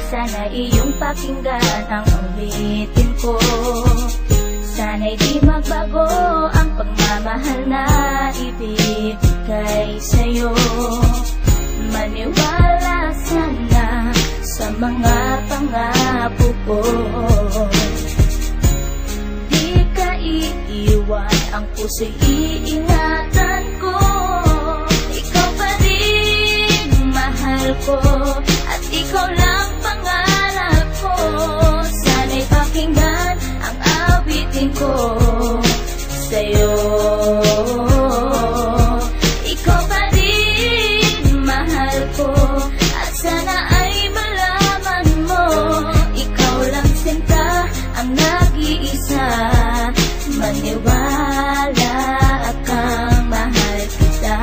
Sana iyong pakinggan ang ulitin ko. Sana'y di magbago ang pagmamahal na ibibigay sa'yo. Maniwala sana sa mga pangako ko. Di ka iiwan, ang puso'y iingatan ko. Ikaw pa rin mahal ko, at ikaw lang pangarap ko. Sana'y pakinggan ang awitin ko sa'yo. Ikaw pa rin mahal ko, at sana ay malaman mo, ikaw lang sinta ang nag-iisa. Maniwala kang mahal kita.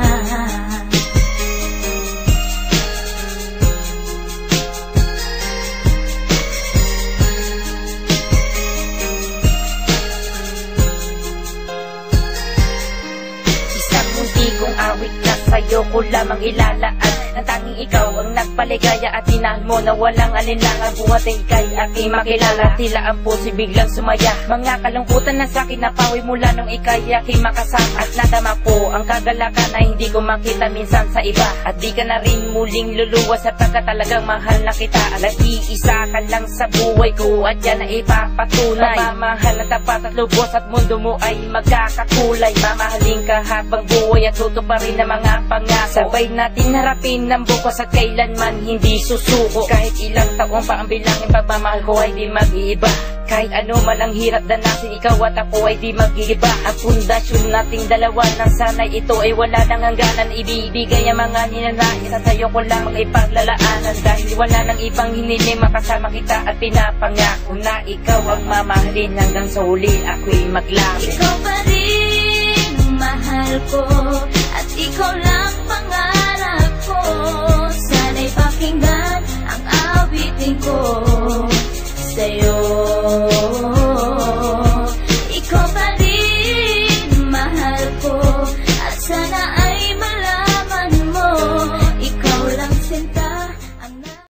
Isang munti kong awit na sa'yo ko lamang ilalaan, na tanging ikaw ang nagpaligaya at tinahal mo na walang alinlangan. Buhat ay ika'y aking makilala, tila ang puso'y biglang sumaya. Mga kalungkutan na sa'kin napawi mula nung ika'y aking makasama, at nadama ko ang kagalakan na hindi ko makita minsan sa iba. At di ka na rin muling luluwas, at pagka talagang mahal na kita, nag-iisa ka lang sa buhay ko, at yan na ipapatunay. Mamahal na tapat at lubos, at mundo mo ay magkakakulay. Mamahalin ka habang buhay at tutuparin ang mga pangako. Sabay natin harapin ng bukas at kailanman hindi susuko. Kahit ilang taon pa ang bilangin, pagmamahal ko ay di mag-iiba. Kahit ano man ang hirap danasin, ikaw at ako ay di mag-iiba. Ang pundasyon nating dalawa nang sanay ito ay wala nang hangganan. Ibibigay ang mga ninanais at sa'yo ko lamang ipaglalaanan. Dahil wala nang ibang hiniling, makasama kita at pinapangako na ikaw ang mamahalin hanggang sa huli ako'y maglapit. Ikaw pa rin mahal ko, at ikaw lang pangarap ko. Sana'y pakinggan ang awitin ko sa'yo.